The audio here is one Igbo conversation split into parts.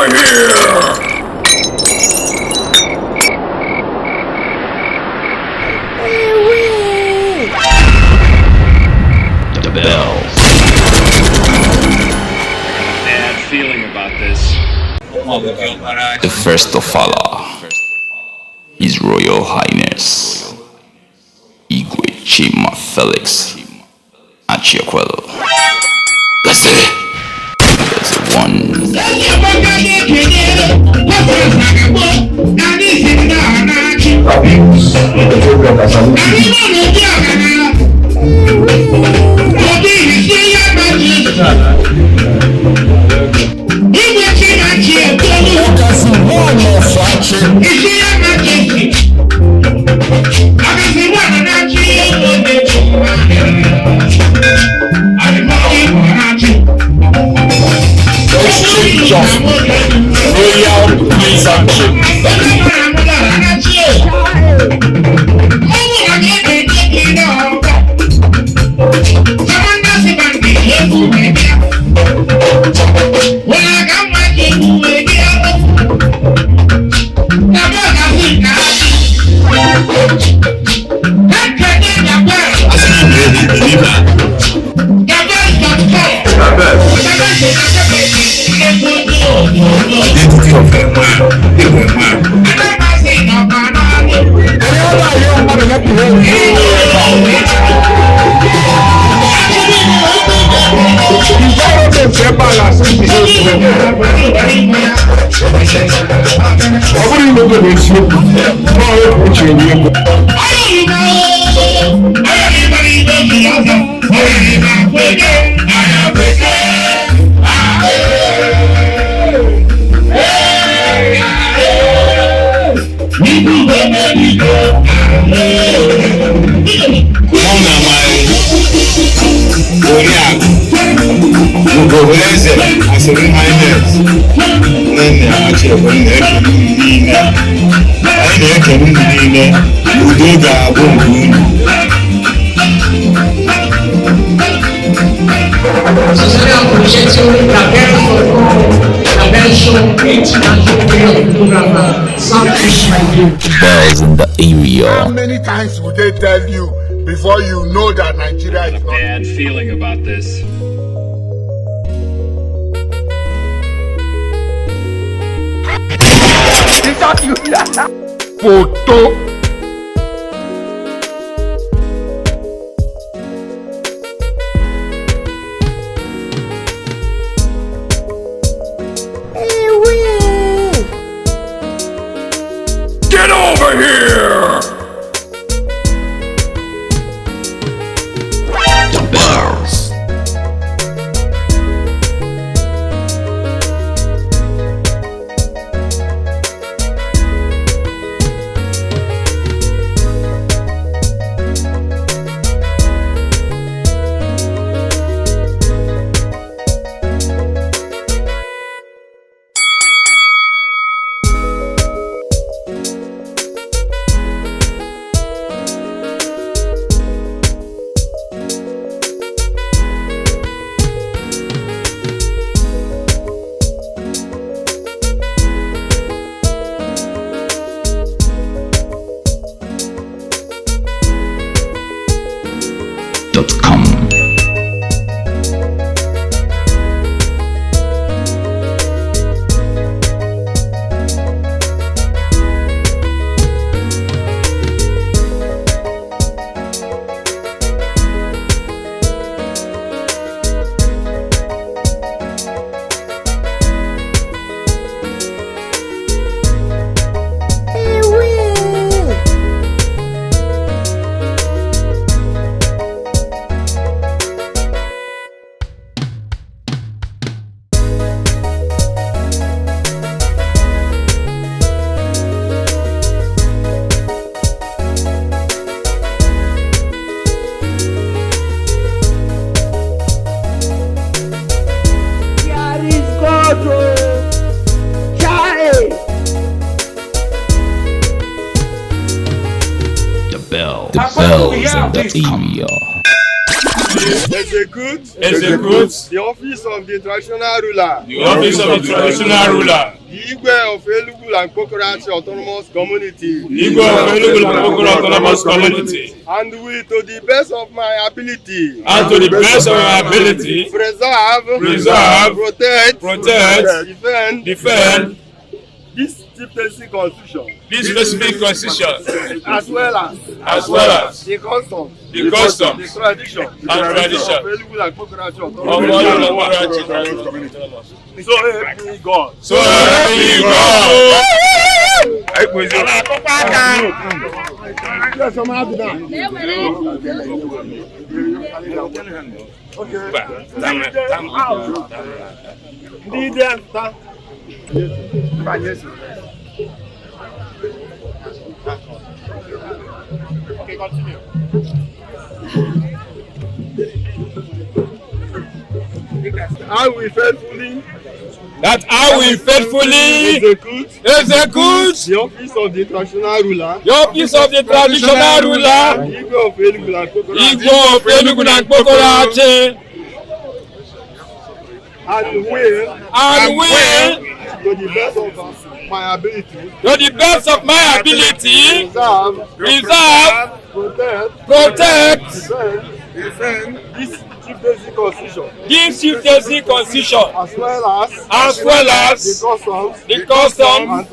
over here! The bells. Bad feeling about this. The first Ofala, His Royal Highness Igwe CHIMA Felix ACHIEKWELU. That's it. That's the one. Royal Citizenship. Identity of the man. Ceremonial, then ACHIEKWELU Bells in the area. How many times would they tell you before you know that Nigeria is not? Bad feeling about this. Photo. Get over here! The bells. .com. The bells in the area. execute the office of the traditional ruler, the office of the traditional ruler, the Igwe of Felix and Kokorachi Autonomous Community, Igwe of Felix and Kokorachi Autonomous Community, and will, to the best of my ability, preserve, protect, defend this chieftaincy constitution, this specific constitution, as well as the custom, the tradition, and tradition of Felix and Kokorachi Autonomous Community. So help me God. So help me God. Okay, continue. I will faithfully execute the office of the traditional ruler, Igwe of Felix and Kokorachi, and will to the best of my ability, preserve, protect, defend this chieftaincy constitution, as well as the customs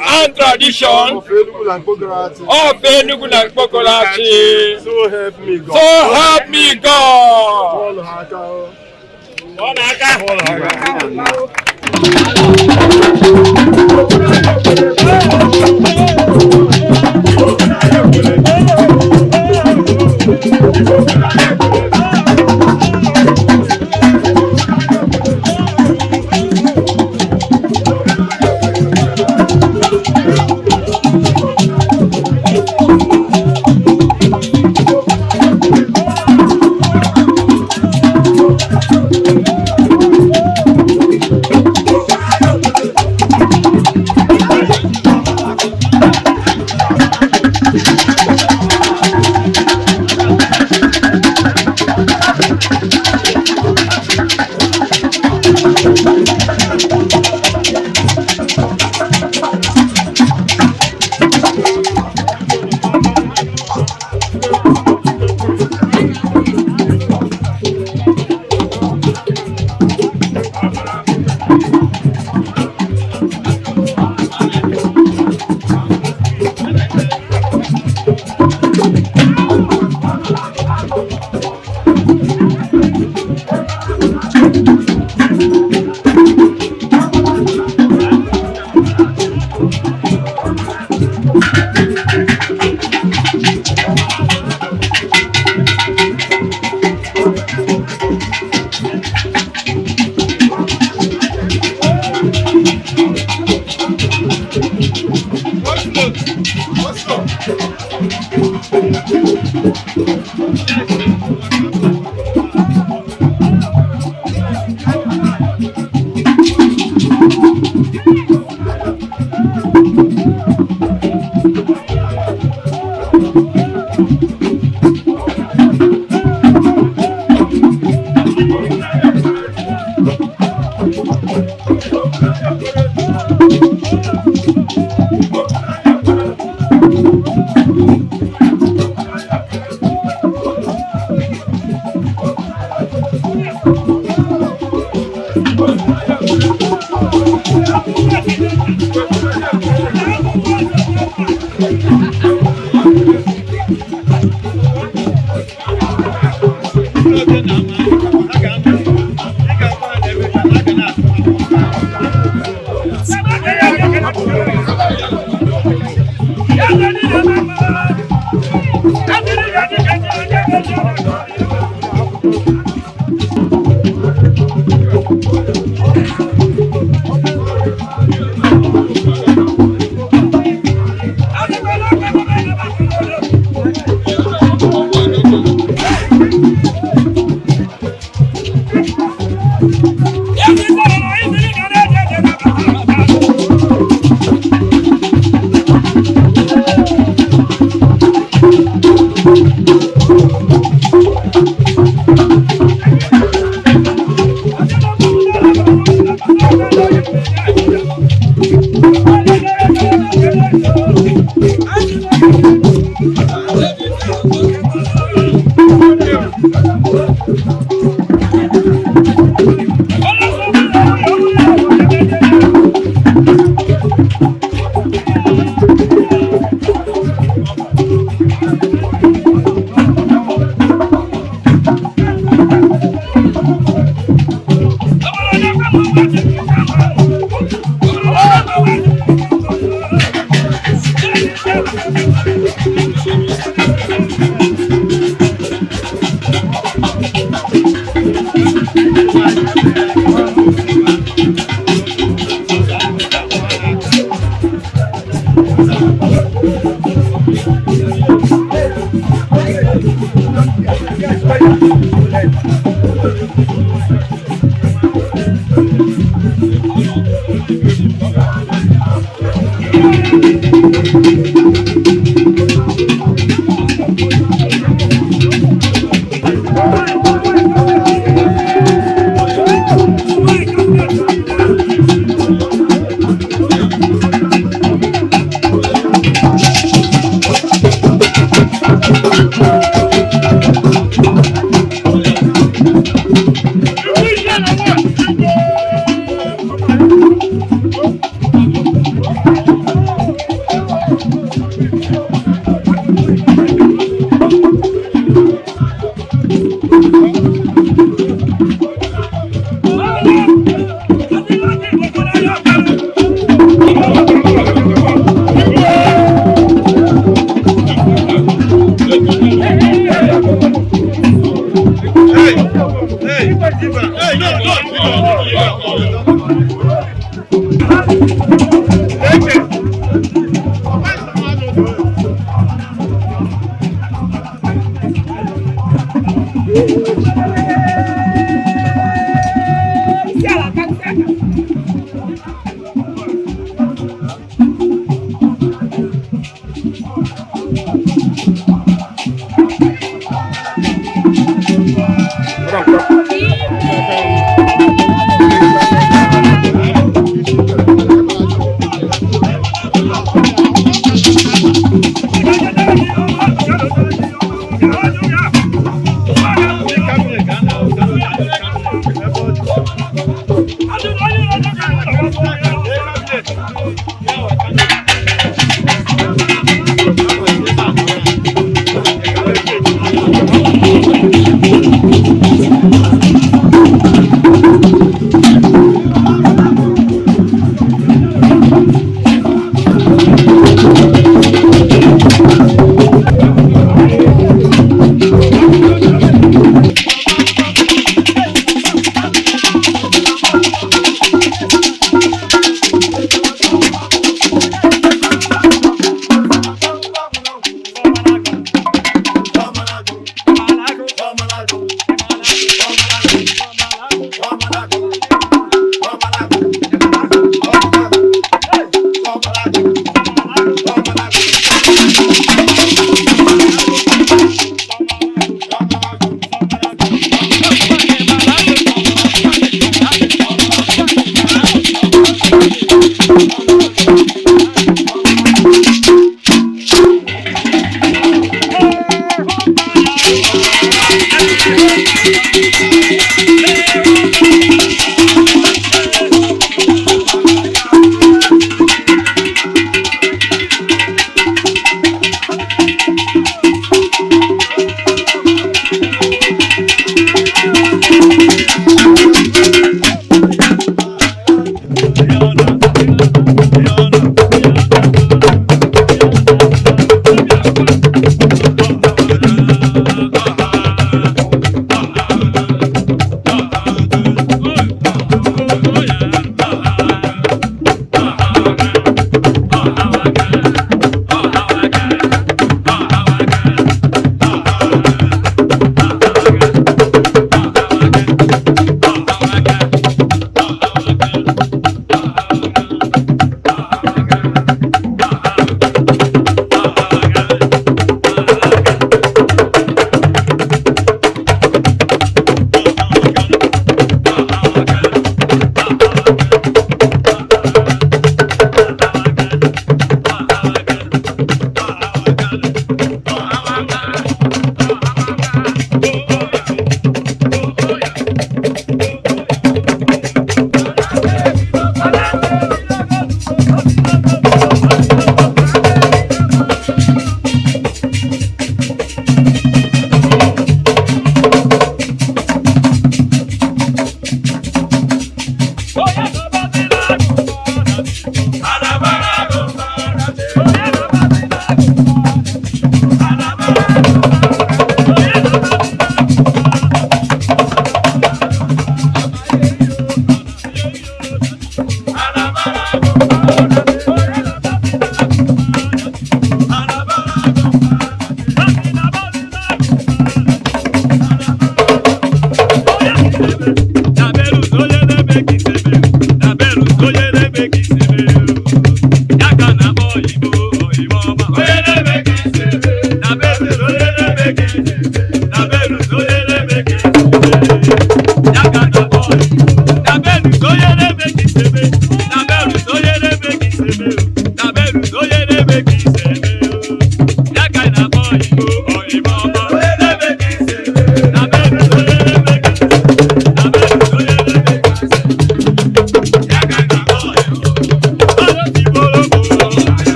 and traditions of Enugu and Kokorachi. So help me God.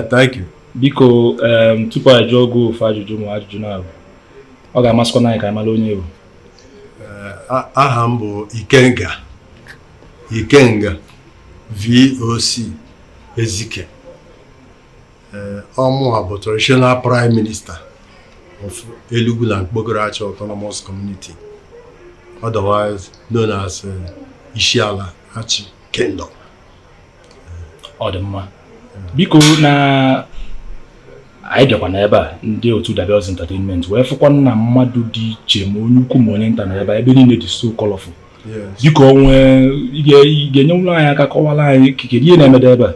Thank you. Biko tupu anyị jụọ oge ofu ajụjụ ma ajụjụ na-abụ ọ ga-amasịkwa anyị ka anyị mara onye bụ. Aha m bụ Ikenga VOC Ezike. Ọmụwa bụ traditional prime minister of Enugu and Bogorachi Autonomous Community, otherwise known as Isiala Achi Kingdom. Ọ dị mma. Biko na anyị bịakwa n'ebe a ndị otu Dabios Entertainment wee fụkwa na mmadụ dị iche ma onye ukwu ma onye nta na ebe niile dị so colorful. Biko ị ga-enye ụlọ anyị aka kọwara anyị kedu ihe na-emede ebe a?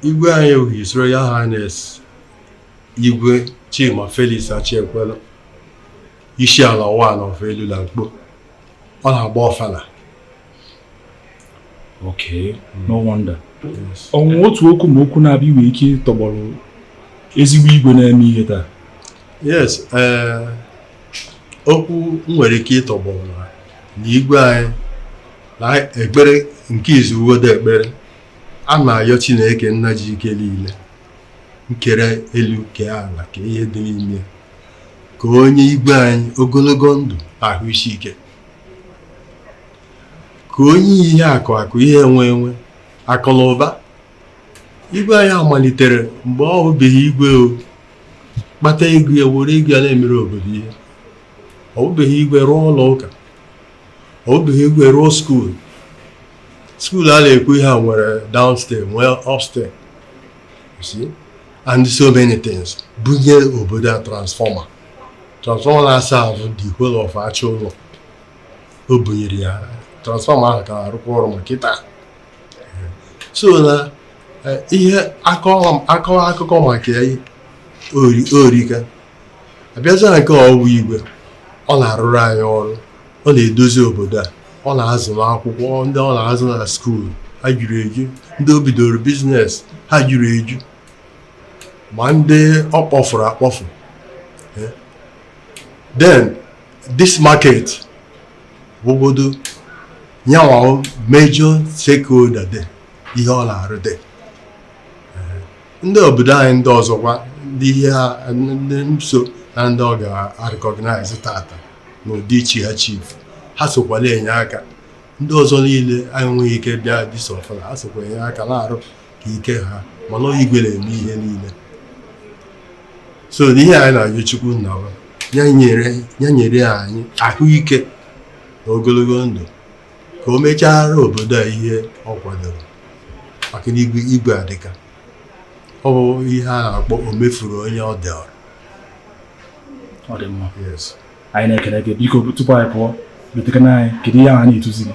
Igwe anyị bụ His Royal Highness Igwe CHIMA Felix ACHIEKWELU, Isiala One of Elula Nkpo. Ọ na-agba Ofala. Okay, no wonder. Ọnwụ otu okwu ma okwu na-abịa iwe ike tọgbọrọ ezigbo igwe na-eme ihe taa. Yes, okwu nwere ike ịtọgbọrọ na igwe anyị na ekpere nke izu ugodo ekpere a na-ayọ Chineke nna ji ike niile nkere elu ke ala ka ihe dị n'ime ka onye igwe anyị ogologo ndụ ahụ isi ike, ka onye ihe akụ ihe enwe akụlụba. Igwe anyị amalitere mgbe ọ hụbeghị igwe kpata ego ya were ego ya na-emere obodo ihe. Ọ hụbeghị igwe rụọ ụlọ ụka, ọ hụbeghị igwe rụọ skuul a na-ekwu ihe a nwere downstairs nwee upstairs, and so many things. Bunye obodo a transformer na-asa ahụ the whole of achị ụlọ. O bunyere ya transformer ahụ ka arụkwa ọrụ maka ịta. So na ihe akọwa akụkọ maka orika abịaza nke ọwụ igwe, ọ na-arụrụ anyị ọrụ, ọ na-edozi obodo a, ọ na-azụ n'akwụkwọ, ndị ọ na-azụ na skuul ha juru eju, ndị o bidoro biznes ha juru eju, ma ndị ọ kpọfuru akpọfu. Then this market bụgodo nyawa major stakeholder dị ihe ọ na-arụ dị. Ndị obodo anyị ndị ọzọkwa ndị ihe ndị nso na ndị ọ ga-recognize tata n'ụdị chi ha chief ha sokwala enye aka. Ndị ọzọ niile anyị nweghị ike bịa dịsa Ofala, ha sokwa enye aka na-arụ ka ike ha, mana igwe na-eme ihe niile. So n'ihe anyị na-ayọ Chukwu nna ya nyere anyị ahụike na ogologo ndụ ka o mechara obodo a ihe ọ kwadoro, maka na igwe adịka ọ bụ ihe a na-akpọ o mefuru onye ọ dị ọrụ. Ọ dị mma. Yes. Anyị na-ekele gị. Biko tupu anyị pụọ betekana anyị kedu ihe a na-etuzi gị?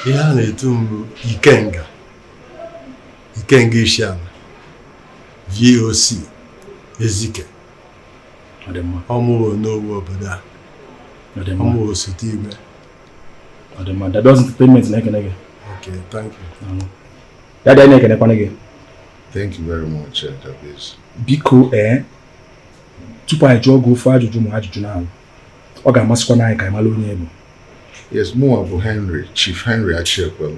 Ihe a na-etu mbụ Ikenga Isiala VOC Ezike. Ọ dị mma. Ọmụwo n'owu obodo a. Ọ dị mma. Ọmụwo osote igwe. Ọ dị mma. Dabios Entertainment na-ekele gị. Okay, thank you. Dada anyị na-ekelekwana gị. Thank you very much, Dabios. Biko tupu anyị jụọ oge ofu ajụjụ ma ajụjụ na-abụ ọ ga-amasịkwa anyị ka anyị mara onye bụ. Yes, Moa bụ Chief Henry ACHIEKWELU,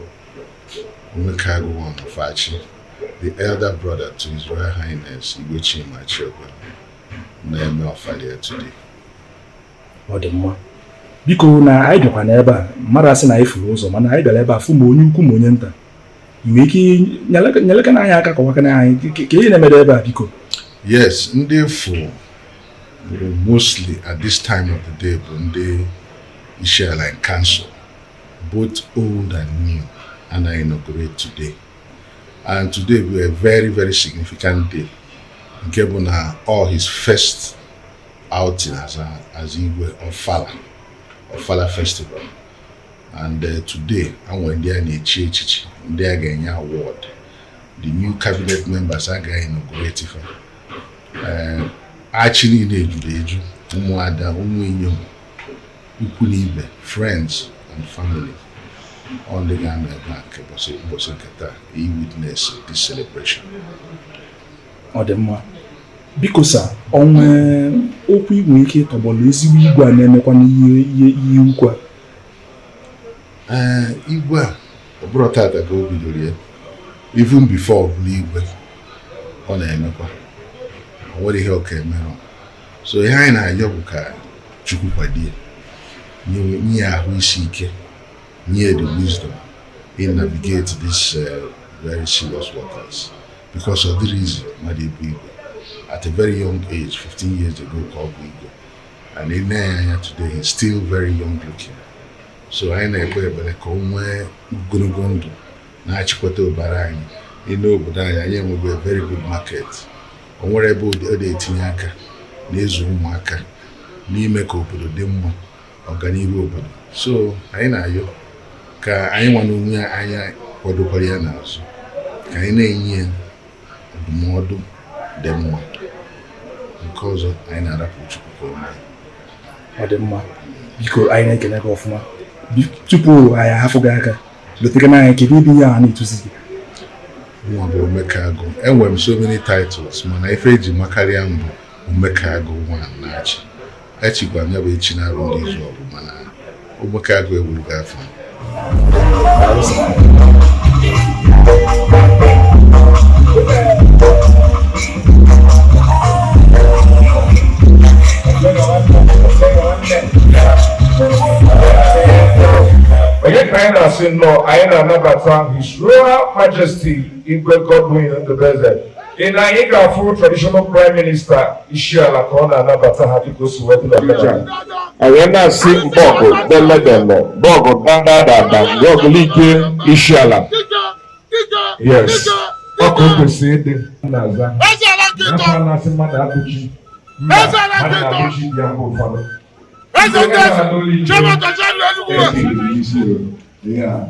Omekago One of Achi, the elder brother to His Royal Highness Igwe CHIMA ACHIEKWELU, na-eme Ofala today. Ọ dị mma. Biko na anyị bịakwa n'ebe a mmadụ asị na anyị furu ụzọ mana anyị bịara ebe a fụ ma onye ukwu ma onye nta. Iwe ike nyeleka na anyị aka kọwakana anyị ka ihe na-emede ebe a biko. Yes, ndị fụ mostly at this time of the day, Bunde, Ishela and Council, both old and new, and I inaugurate today. And today we are a very, very significant day. Gebuna, all his first outing as Igwe Ofala Festival. And today, I'm going to ACHIEKWELU, they are getting an award. The new cabinet members are going to inaugurate it. Actually, friends and family, all the Ghana back, witness this celebration. Odemma, because onwe okwu igwe ike tọgbọrọ ezigbo igwe a na-emekwa n'ihe ukwu a. Igwe ọ bụrụ tata ka o bidoro ya, even before n'igwe ọ na-emekwa, ọ nwere ihe ọ ka emerụ. So ihe anyị na-ayọ bụ ka Chukwu kwadie, nye ahụ isi ike, nye the wisdom in navigate this very serious waters. Because of the reason, at a very young age, 15 years ago, called Igwe. And in there today, he's still very young looking. So I know that ACHIEKWELU Barani, you know, but I am a very good market. On what about the other Tinyaka, Nezu Maka, Nimeko, Demo, Organiro. So I know you. I want to know I what do Koreana. I know more than more because of I know that Odemma, because I know can go from people I have forgotten. But the guy can be here and to see. Mekago, and we have so many titles. Man, I feel the Makariam Mekago one match. ACHIEKWELU never China on this job, man. Mekago will go from. I know His Royal Majesty Igwe Godwin the President. In Naija, full traditional Prime Minister Ishiala Kona Nabata Hadikosu Wetu. Arena Sim Bogo, Dele, Bogo, Dada, Gogolike, Ishiala. Yes. Oko to say the Naza. Nafala Simana Abuchi. Abuchi Yambo Fado. Yeah.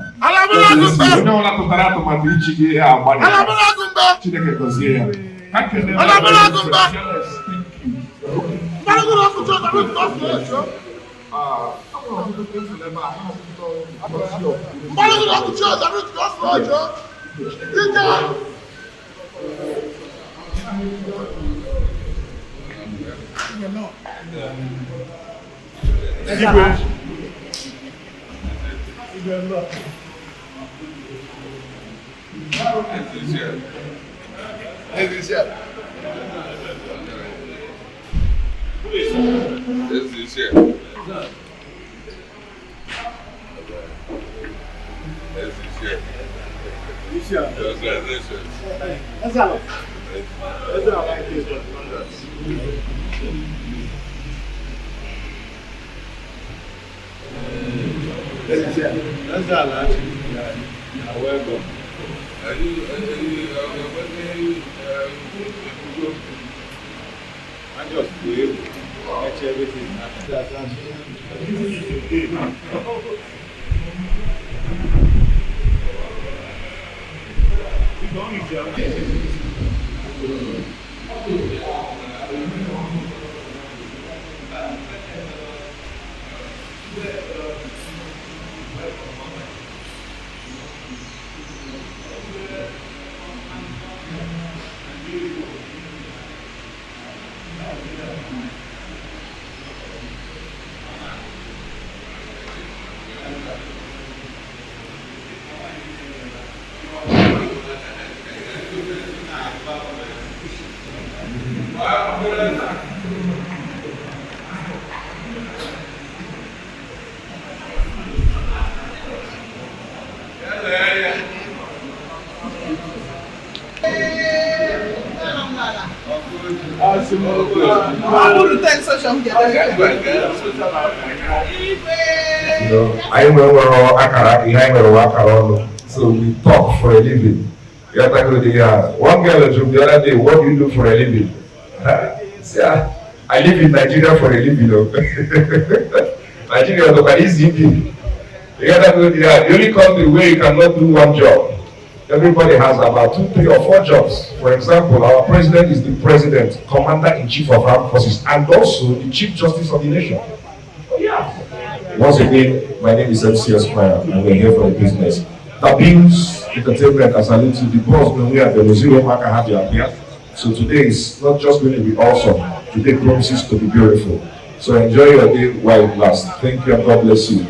Welcome. I just wait. Catch everything. I remember Akara, so we talk for a living. One girl from the other day, what do you do for a living? I live in Nigeria for a living. Nigeria is easy. The only country where you cannot do one job. Everybody has about 2, 3, or 4 jobs. For example, our president is the president, commander-in-chief of armed forces, and also the chief justice of the nation. Once again, my name is MC Esquire, and we're here for the business. Abuse, entertainment, as I lead to the boss, when we are the Rosary Marker have you appear. So today is not just going to be awesome, today promises to be beautiful. So enjoy your day while it lasts. Thank you and God bless you.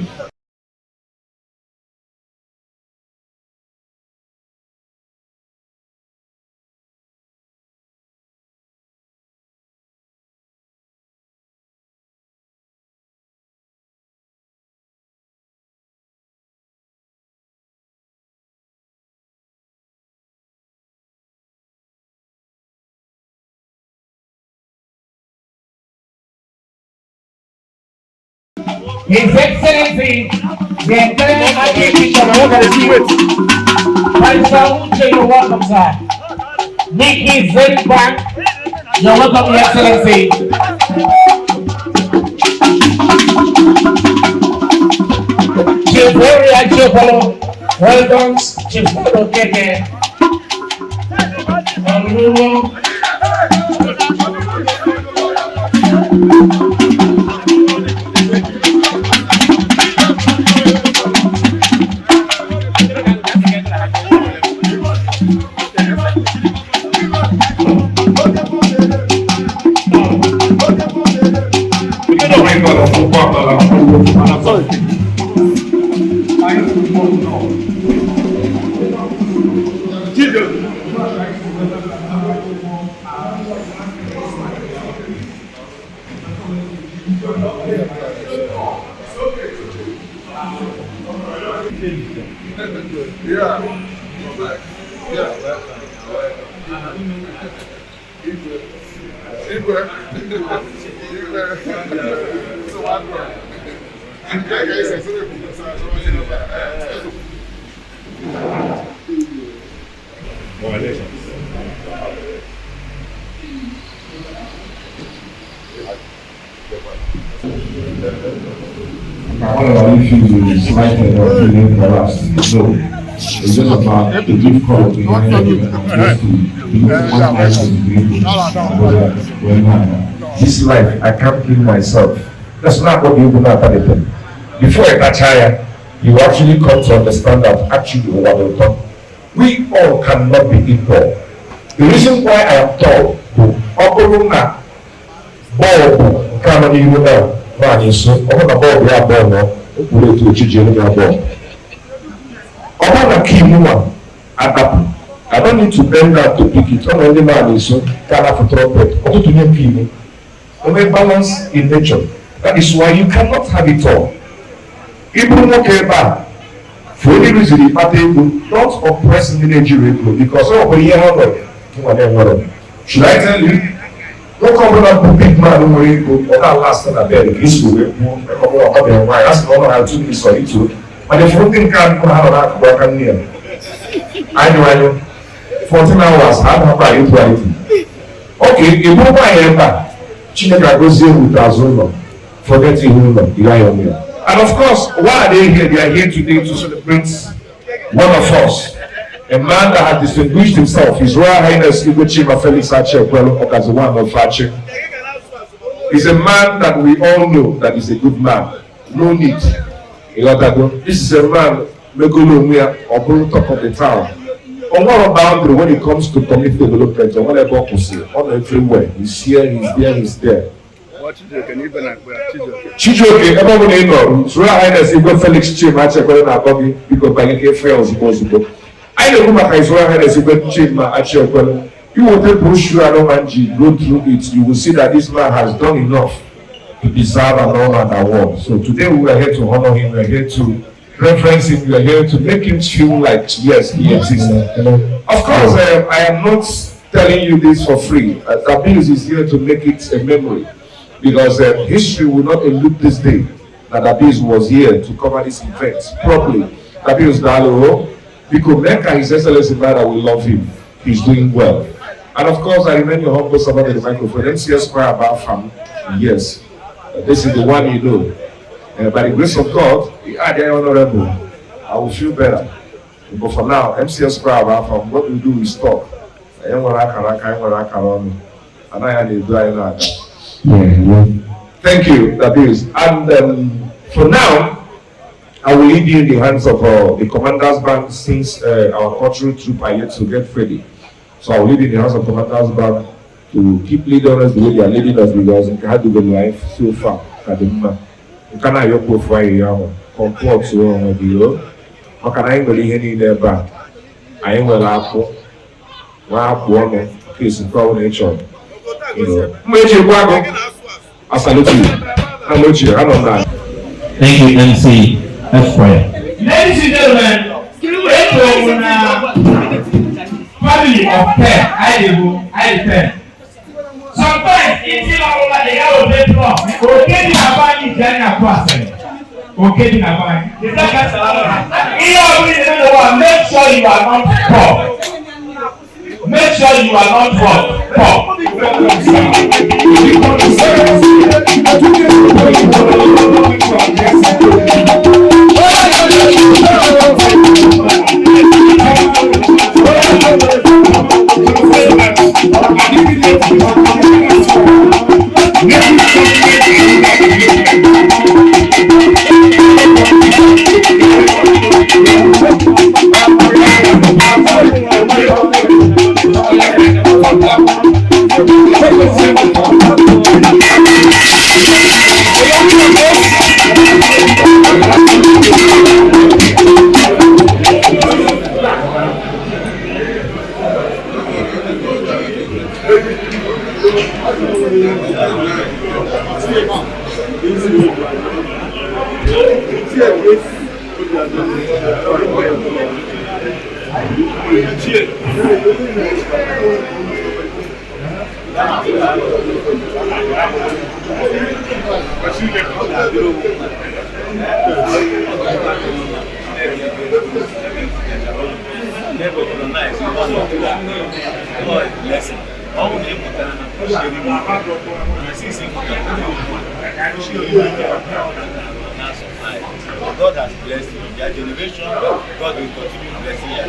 His Excellency, the entire Archbishop of OGAZI, you're welcome, sir. Nicky Zedbank, you're welcome, Your Excellency. Chief ACHIEKWELU, welcome, Chief Keke. It's just about the gift card behind this life, I can't kill myself. That's not what you do not have. Before I catch higher, you actually come to understand that actually we all cannot be equal. The reason why I am told to Bob can even man so Bob ya born we to children ya born. I don't need to bend down to pick it. Only man is so can have a trumpet. Or to name people. Only balance in nature. That is why you cannot have it all. Even okay, for any reason, the party will not oppress the Nigerian because should I tell you? Don't come on big man who will not last on a bed. This will be that's not how to be sorry too. But the 14 can't have a work on here. I know 14 hours, I don't have anything. Okay, if you buy a Chineke goes here with Azulno, forgetting him, and of course, why are they here? They are here today to celebrate one of us, a man that has distinguished himself, His Royal Highness Igwe CHIMA Felix ACHIEKWELU OGAZI one of ACHI. He's a man that we all know that is a good man. No need. This is a man, Megolomia, or top of the town. On one boundary when it comes to community development, or whatever on everywhere. He's here, he's there, he's there. Chijoke, everyone in know, His Royal Highness Igwe Felix CHIMA ACHIEKWELU na Bogi, because by the friends possible. I know who His Royal Highness Igwe CHIMA ACHIEKWELU. You will take brochure and go through it, you will see that this man has done enough to deserve an honor and award. So today we are here to honor him, we are here to reference him, we are here to make him feel like yes, he exists. Of course, I am not telling you this for free. Abuse is here to make it a memory, because history will not elude this day that Abuse was here to cover this event properly. Abuse Dalo, because Mecca, His Excellency Bada, we love him. He's doing well. And of course, I remain your humble servant at the microphone. MCS Square about from yes. This is the one you know. By the grace of God, I am honorable. I will feel better. But for now, MCS Square about from what we do is talk. I am what I can. And I am the blind. Thank you, Abuse. And for now, I will leave you in the hands of the Commander's Band, since our cultural troop are yet to get ready. So I will leave you in the hands of Commander's Band to keep leading us the way they are leading us, because we had to go life so far. You cannot your profile comport to you. How can I believe any never? I am well apple. One case in crowd nature. I salute you. I don't know. Thank you, MC Esquire. Ladies and gentlemen, family of 10, I depend. Sometimes it's all over the yellow paper. Okay, the Navani Jana Person. Okay, the Navani. Make sure you are not poor. Make sure you are not poor. God has blessed you. Your generation, God will continue blessing your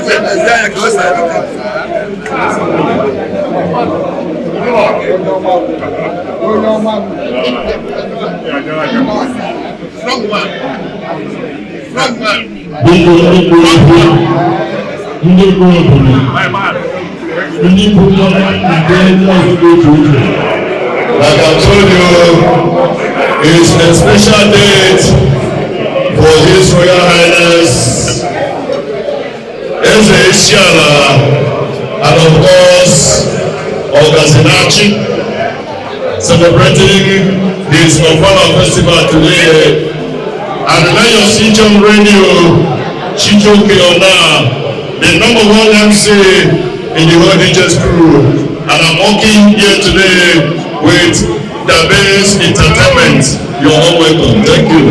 Like I told you, it's a special date for His Royal Highness ACHIEKWELU, and of course OGAZI, celebrating his Ofala festival today. And then your CHIMA radio, Chijoke Ona, the #1 MC in the whole DJ's crew. And I'm working here today with the best entertainment. You're all welcome. Thank you.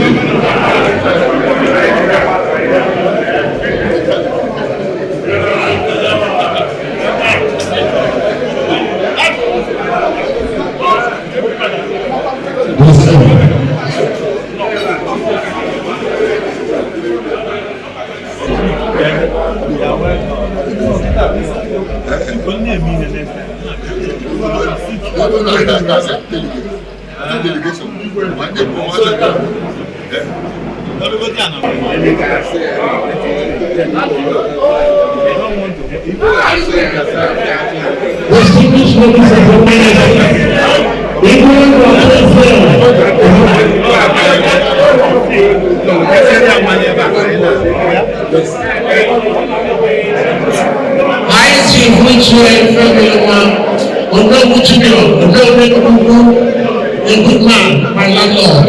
A good man, my landlord.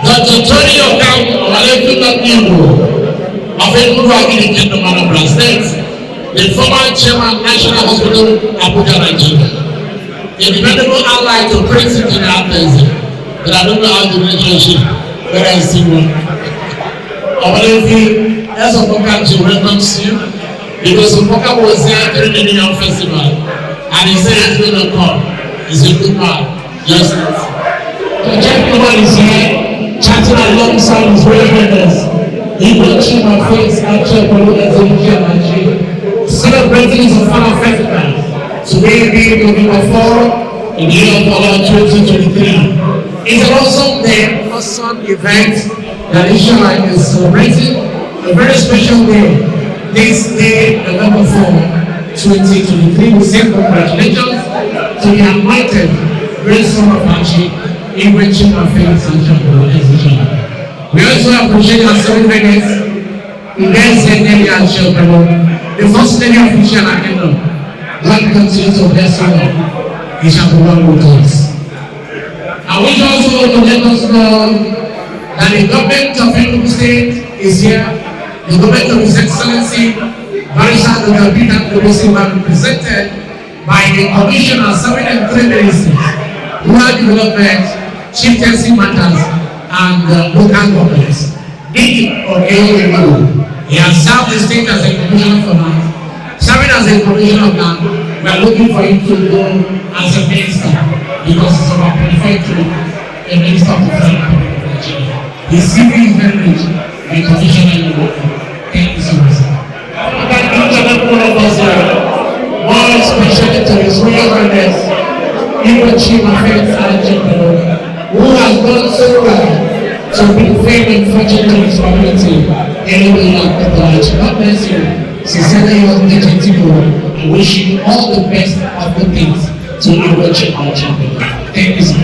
Dr. Tony Okam, of Igwe in the Kingdom of Anambra State, the former chairman National Hospital, Abuja, Nigeria. A dependable ally to Prince in the Athens, but I don't know how the relationship, but I see one. Obalefi, as of Okam welcomes you, because Okam was there during the New York Festival, and he said he's going to come. He's a good man. Yes, sir. The gentleman is here, chatting alongside his reverends. Igwe, CHIMA, Felix, ACHIEKWELU, celebrating his Ofala festival. Today being November 4 in the year of Ofala 2023. It's an awesome day, awesome event that CHIMA is celebrating. A very special day. This day, November 4, 2023. We say congratulations to the anointed great son of Achi, Igwe, CHIMA, Felix, ACHIEKWELU. We also appreciate our 7 minutes. Events and ACHIEKWELU, the first lady of Michiana Kingdom. God continue to bless you. He shall be one with us. I wish also to let us know that the government of Enugu State is here. The government of His Excellency, Barrister Dr. Peter Kodosi, represented by the Commissioner serving in 3 ministries, rural development, chieftaincy matters, and local governments. He has served the state as a commissioner for land. Serving as a commissioner of land, we are looking for him to go as a minister because it's about qualified to a minister of the Federal Republic of Nigeria. His CV is very rich, a commissioner in the world. Thank you so much. Thank each and every one of us here. More especially to His Royal Highness, Igwe, CHIMA, Felix, ACHIEKWELU, who has done so well to bring fame and fortune to his community. Anyway, God bless you. Sincerely, your people, I wish you all the best of good things to Igwe, CHIMA, ACHIEKWELU. Thank you, sir.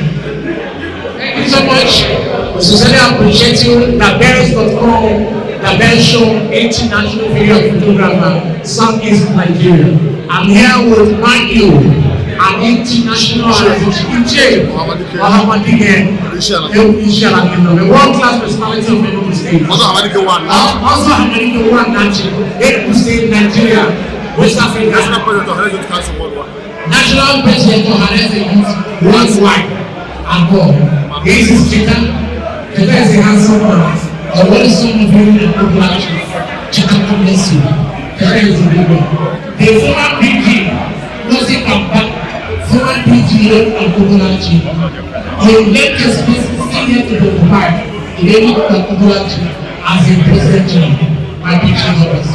Thank you so much. We sincerely appreciate you. TheBears.com, the best show, international video photographer, Southeast Nigeria. I'm here with you. An international DJ, Muhammad again, the world-class personality of Enugu State. Also American one Enugu State, Nigeria, West Africa. National President of Hanese Youth worldwide and more. This is Chika. Chika is a handsome man. The one son of you and people like Chika, God bless you. Chika is a big one. The former PG, nothing can back. Former PGA and Kogolachi. He left his business here to the Dubai. He left Kogolachi as a president. My picture of us.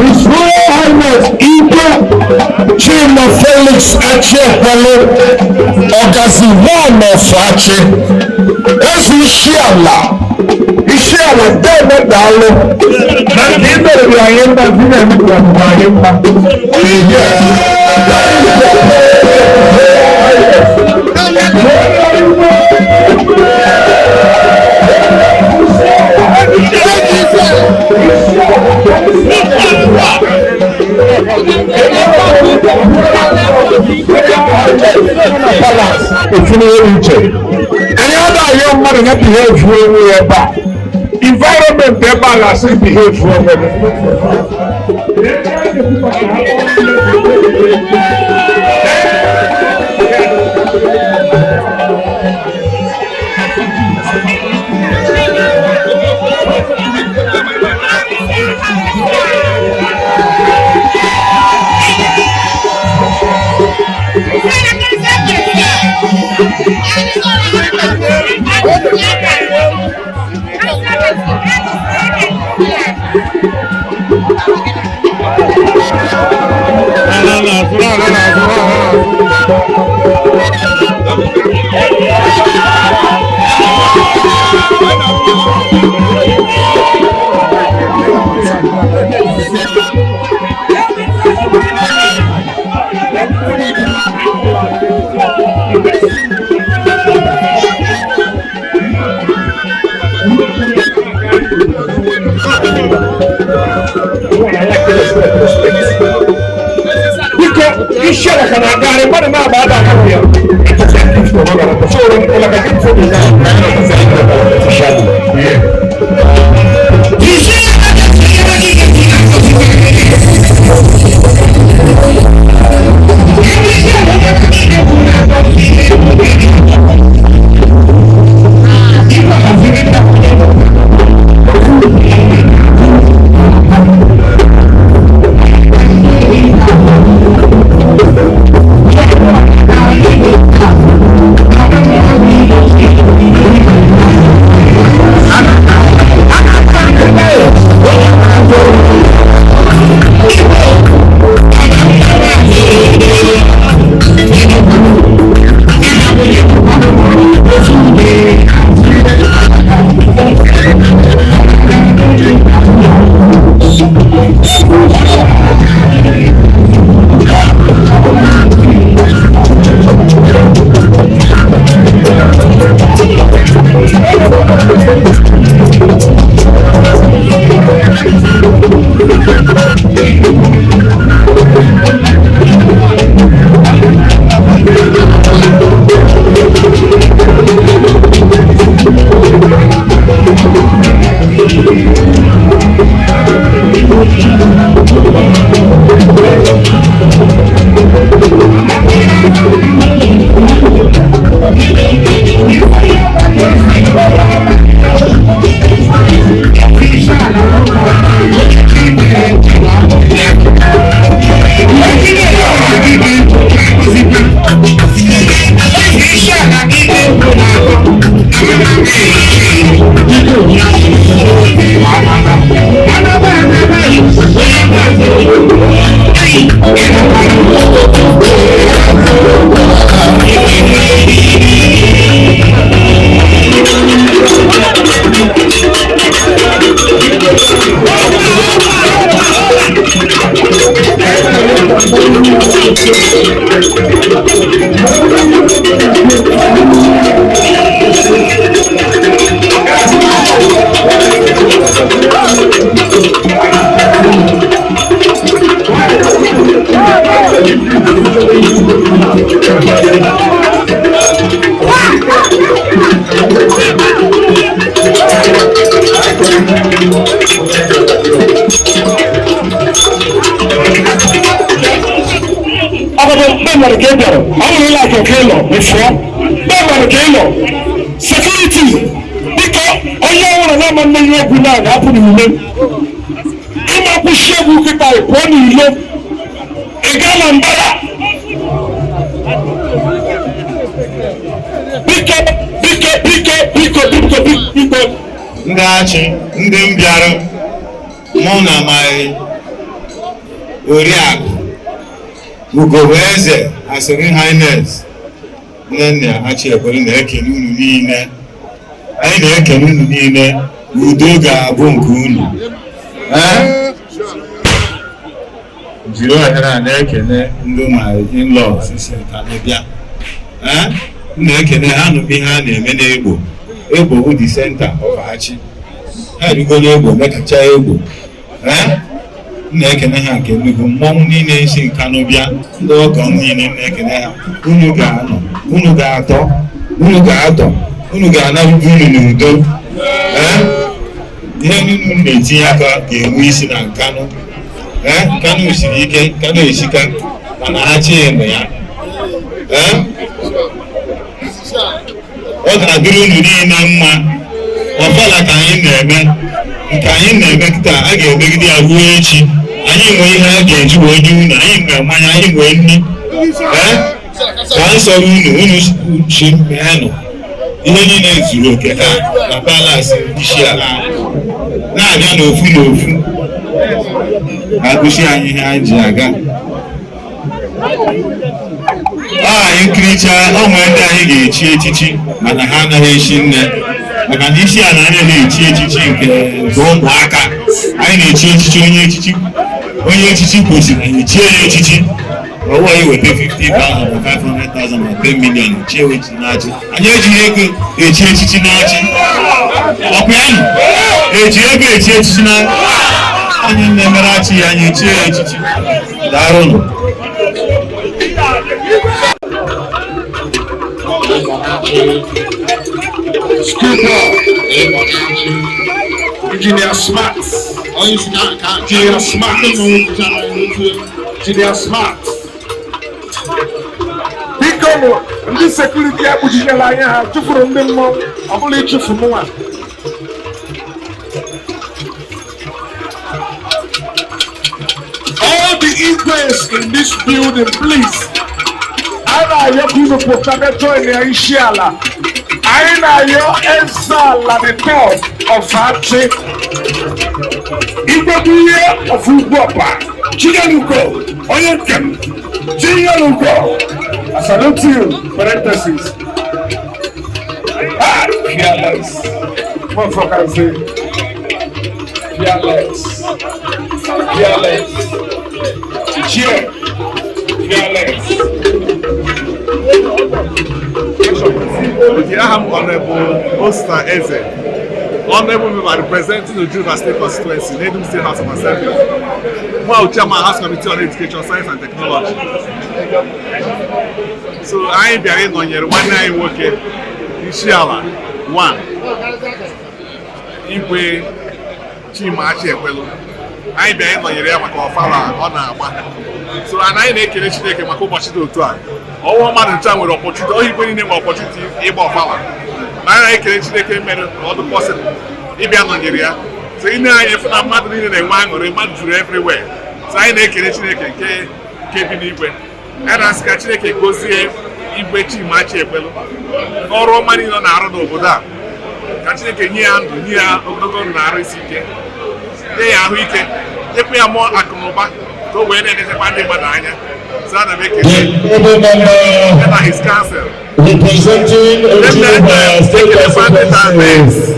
His Royal Highness Igwe CHIMA Felix ACHIEKWELU OGAZI one of Achi Ezi Isiala dẹ́ẹ̀mẹ́ dàálù na kì í bẹ̀rẹ̀ ayé ńlá sí ẹ̀mí ìgbàgbọ́ ayé ńlá. Any other young man that behave well back. Environment they balance and behave well. share can I got it, but I'm not bad at here. So, like I can focus security because onye ọrụ na mama ihe egwu na na-apụ n'ile ịmakwu shegwu kịta pụọ n'ile ị gaa na mbara biko ndị achị ndị mbịara mụ na my oriakụ Ugogbe eze asịrị highness Nnenna Achiekwelu na-ekele unu niile. Anyị na-ekele unu niile udo ga-abụ nke unu. Jiri ohere a na-ekele ndị my in-laws si ka bịa. Na-ekele ha nụ ihe a na-eme n'Egbo. Egbo bụ the center of Achị. Ha rigo n'Egbo mekacha Egbo. Na-ekele ha nke nnukwu mmọnwụ niile isi Nkanu bịa ndị ọgọ niile na-ekele ha unu ga-anọ unu ga-atọ unu ga-anarụgo unu n'udo ihe unu na-etinye aka ga-enwe isi na Nkanu Nkanu siri ike Nkanu esika mana Achị eme ya ọ ga-adịrị unu niile mma Ofala ka anyị na-eme nke anyị na-eme kịta a ga-emegide ya ruo echi anyị nwere ihe a ga-eji wee nye unu anyị nwere mmanya anyị nwere nri ka nsọrọ unu chi meenụ ihe niile zuru oke taa na palasị isi ala na-abịa n'ofu agụsi anyị ihe anyị ji aga anyị nkiricha onwe ndị anyị ga-echi echichi mana ha anaghị echi nne maka na isi ala anaghị echi echichi nke ụmụaka anyị na-echi echichi onye echichi kwesịrị anyị echie ya echichi ọwụwa iweta 50,000 na 500,000 na 10 million echie echichi na-achị anyị ejighị ego echi echichi na-achị ọkụ ya nụ eji ego echi echichi na anyị na-emere achị anyị chie echichi daalụ. Engineer Smart. Engineer Smart. Engineer Smart. Biko, ndị security akpụchinyela anya ha chụfụrụ ndị mmụọ ọ bụla ịchụfụ mụnwa. All the Igwes in this building, please. I know you people protector in the Ishiala. I know you Ezala the top of Hachi. Igwe of Ugopa. Chigaluko. Oyenkem. Chigaluko. I salute you. Parentheses. Ah, fearless. Motherfucker say. Fearless. Fearless. Cheer. Fearless. I am Honorable Osta Eze, Honorable member representing the Juba State Constituency, Nedum State House of Assembly. Well, Chairman House Committee on Education, Science and Technology. So I am bearing on your one night working Ishiala, one. Igwe, CHIMA, ACHIEKWELU. I am bearing on your Ofala, Honor. So and I make a chicken Makobashi. All man in town with opportunity, or even in opportunity, able Ofala. I can make all the possible. If you are Nigeria, so in if I'm not in a wine or a man through everywhere. So I make a chicken, keep in Igwe. And as Kacheke goes here, Igwe CHIMA ACHIEKWELU. Or Roman in an Arado Buddha. Kacheke near Ogogon Narisike. They are weekend. If we are more Akonoba, go when it is a Monday Madanya. His council. Representing State Constituency.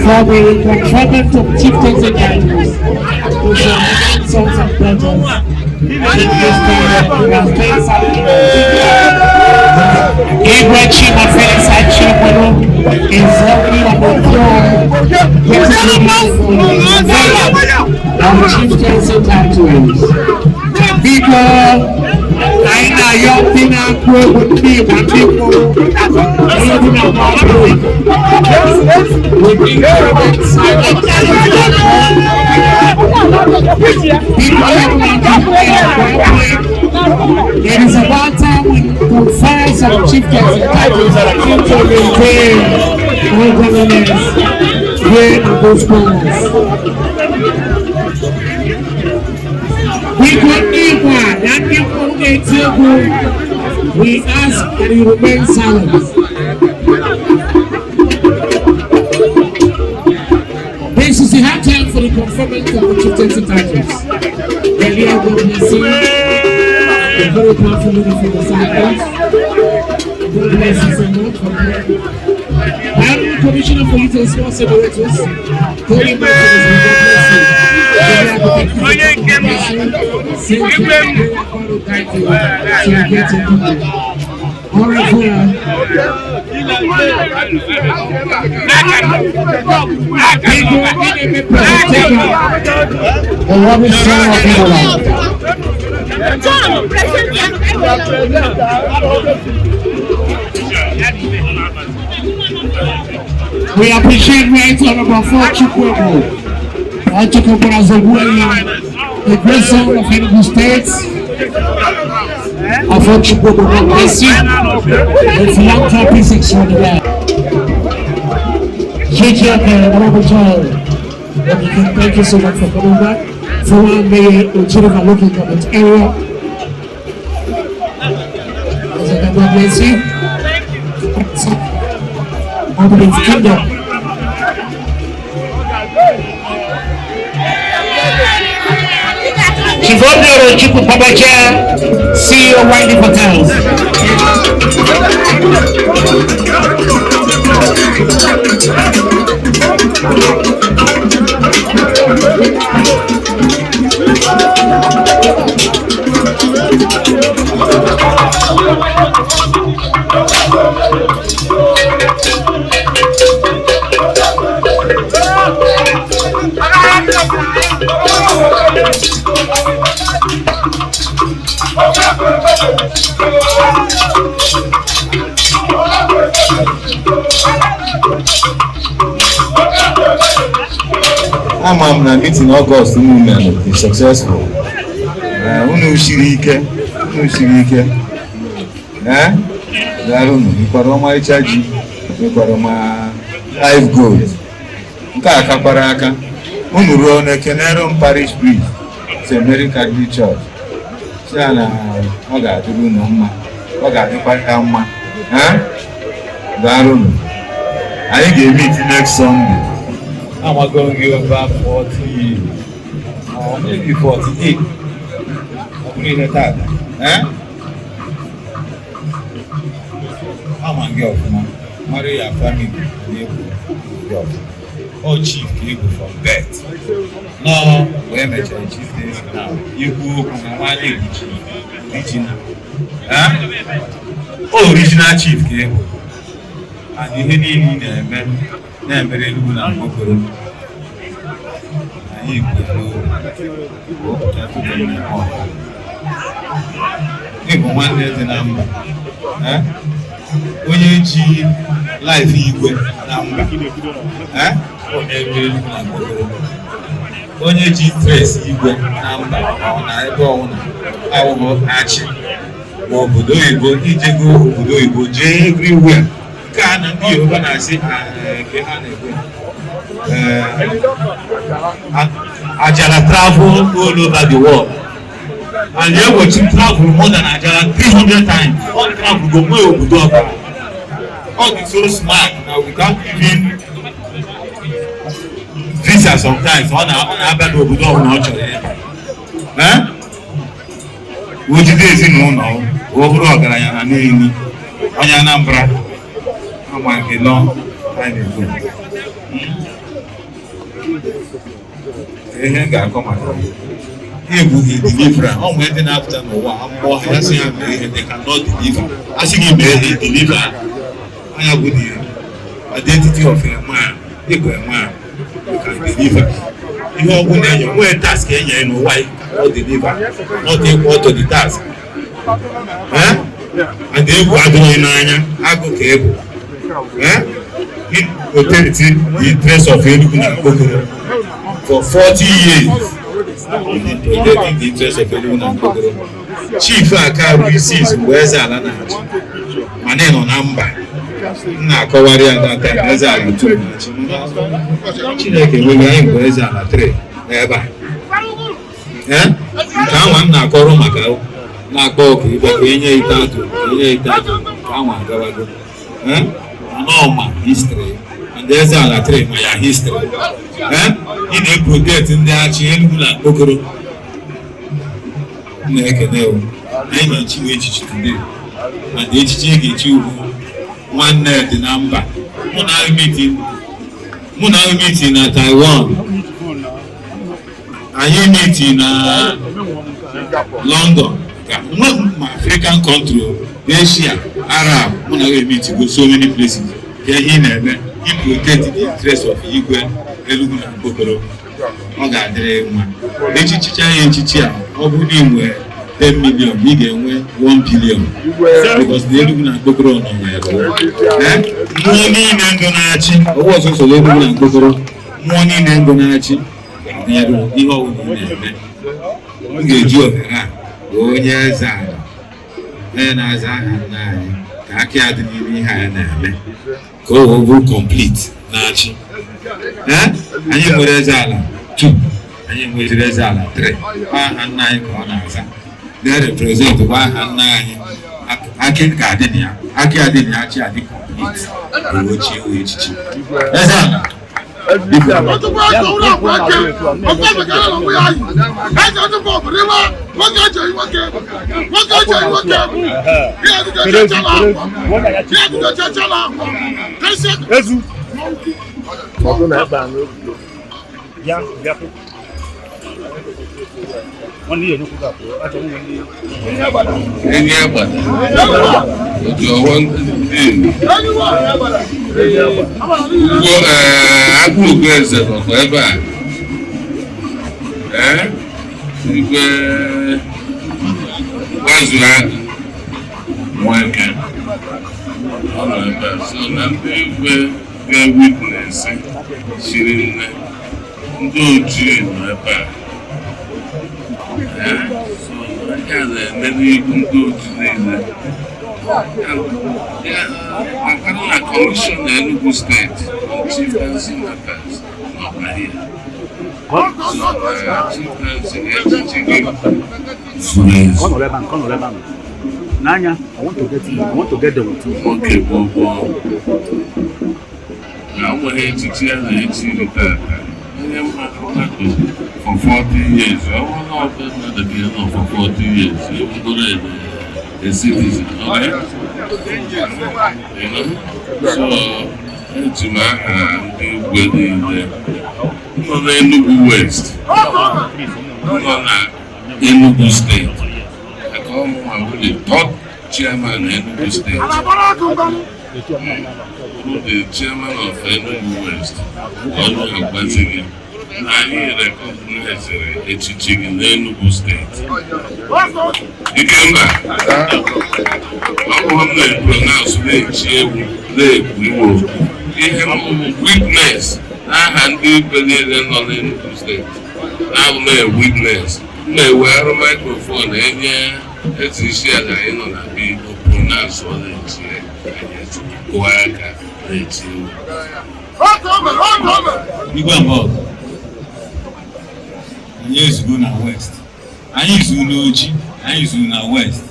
For the conferment of chieftains and guidance, with some sons and brothers, Igwe, CHIMA, Felix, ACHIEKWELU is helping on the throne, of chieftains and titles. People, I know young people would be one people living a market with incredible silence. It is about time we confer some chieftains and titles to maintain good governance here in those corners. We could need one, and we ask that you remain silent. This is the hard time for the conferment of the chieftains and titles. Earlier, God bless you. A very powerful leader for the cycles. God bless you so much for praying. I am the commissioner for youth and small separators. Holy Mercy, God bless you. We appreciate Right Honorable ACHIEKWELU, the great son of Enugu State, of ACHIEKWELU, God bless you, the philanthropist extraordinaire. Honorable John, thank you so much for coming back. Former Mayor Ojirova local government area. God bless you. Ambulance Kingdom. Chivobio Chuku Pabaja, CEO Wiley Hotels. I'm na meeting August movement is successful. Unu shirike. Darunu, iparoma ichaji, iparoma life gold. Nka akapara aka. Unu ruo na Kenerum Parish Priest, St. Mary Catholic Church. Siana oga aduru no mma. Oga adikwa ka mma. Darunu. I get meet next Sunday. I'm going to give about 40 or maybe 48. I'm going to that. I'm going to go marry a family. Oh, Chief, you go from birth. No, where my chief is now. You go from one original. Oh, original Chief, and ihe niile na-eme na-emere Enugu na Mkpokoro anyị ịbụ nwanne dị na mba onye ji life Igwe na mba onye ji trace Igwe na mba na ebe ọwụna awụghị achị ma obodo oyibo ijego obodo oyibo jee everywhere nke a na ndị Yoruba na-asị nke ha na-ekwe Ajala travel all over the world and they will travel more than Ajala 300 times. All travel go more obodo ọbara. All the so smart now without even visa sometimes ọ na-abịa n'obodo ọbụla ọ chọrọ ya. Ojide ezinụlọ ọ bụrụ ọgaranya na n'elu onye Anambra ama nke lọ anyị na-ekwu. Ihe ga-akọ maka egbughị deliver ọ nwere ndị na-apụta n'ụwa mmụọ ha sị ya mee ihe they cannot deliver a sị gị mee ihe deliver anya bụ the identity of a man ịbụ a man you can deliver ihe ọgwụ na-enye nwee task enye n'ụwa ọ deliver not equal to the task and egwu adịghị n'anya agụ ka egwu protect the interest of Enugu na Mkpokoro for 40 years. Protecting the interest of Enugu na Mkpokoro. Chief Akaru is where's Alana? Maneno namba. Na kọwari ada ta where's Alana 2. Chineke wege anyị where's Alana 3 ebe a. Ka anwa na akọrọ maka na-akpọ oku ibe ka enye itatu ka anwa agawago. Normal history and there's a lot of my history. In a protect in the Enugu na Mkpokoro. I'm a chief today. And the HG one night in Amba. Muna meeting at Taiwan. And you meet in London. African country, Asia, Arab, Muna meet to go so many places. He protected the interest of Igwe, Enugu na Mkpokoro. Ọ ga-adịrị mma. Echichicha ya echichi a, ọ bụrụ na inwe 10 million, ị ga-enwe 1 billion. Because the Enugu na Mkpokoro nọ n'ebe. Mmụọ niile ndụ na-achị, ọwụ ọsọsọ Enugu na Mkpokoro. Mmụọ niile ndụ na-achị ga-adịrị ihe ọwụ na-eme. M ga-eji ohere a onye eze ala, onye na-aza aha nna anyị, ka aka ya dị n'ime ihe anyị na-eme. Ka o bụ complete na-achị. Anyị nwere eze ala 2, anyị nwere eze ala 3. Aha nna anyị ka ọ na-aza. Na-represent bụ aha nna anyị. Akị ka adị na ya. Akị adị na ya achị adị complete. Ochie o echichi. Eze ala. Agụụ eze nọkwa ebe a. Igwe gbazuru nweke ọ nọ ebe a. So na ndị Igwe ga-witness chiri nne ndị ojii nọ ebe a. So ya na-eme n'ihu ndị ojii niile. Na Commission Enugu State on Chieftaincy Matters, not here. Nanya, I want to get in. I want to get them with you. Okay, well. Now we're here to tell you that for 40 years. I want not to be for 40 years. You will go there. A citizen, okay? So, CHIMA and Igwe nọ na Enugu West, nọ na Enugu State. I call him the top chairman of Enugu State. the chairman of Enugu West, OGAZI, anyị recognizere echiche gị n'Enugu steeti. Ikemba, ọ bụ m na-pronounce na-echi ewu na-ekwu iwe okwu. Ihe witness aha ndị ikpe niile nọ n'Enugu steeti na-abụ na-witness na-ewere microphone enye ezi isi ala anyị nọ na be pronounce ọ na-echi anyị kụwa aka na-echi ewu. Igwe mbọ anyị ezugo na west, anyị zuru n'oji, anyị zuru na west,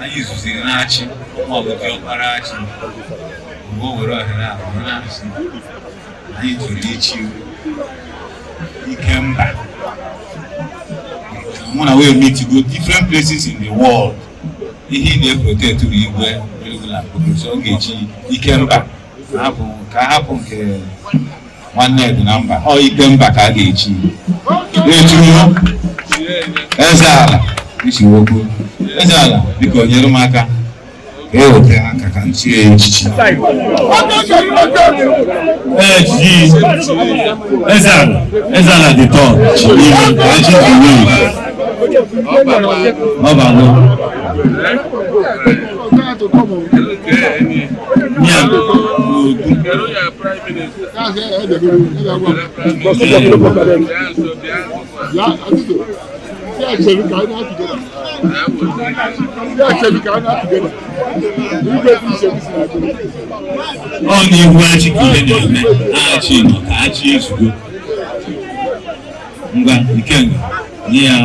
anyị zuziri n'achị maọbụ dị ọkpara achị mgbe o were ohere a were na-asị anyị tụrụ ichi Ikemba. Mụ na we meet to go different places in the world. Ihe na-eprotect Igwe regular so ọ ga-echi Ikemba ka hapụ nke nwanne dị na mba ọ Ikemba ka a ga-echi ejuru eze ala isi wokwu eze ala biko nyere m aka ka eweta aka ka nchi echichi eze ala dị tọ chiri ka echi ọbalụ ọ na-egwu achị ka ihe na-eme achị nọ ka achị ezugo ngwa Ikenga nye ya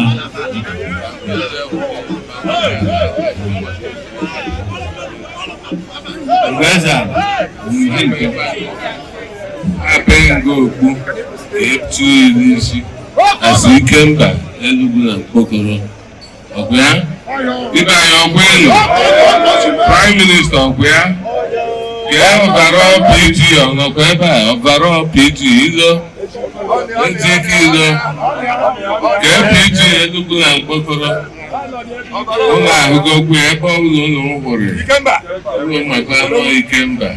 Ogwaza ihe nke apengo okpu etu isi asị Ikemba Enugu na Mkpokoro ọkwa ya ibe anyị ọkwa elu Prime Minister ọkwa ya kee ọbara PT ọnọkwa ebe a ọbara PT izo ntị ike izo kee PT Enugu na Mkpokoro ụlọ ahụgokwu ebe ọbụla ụlọ hụrụ ụlọ maka anọ Ikemba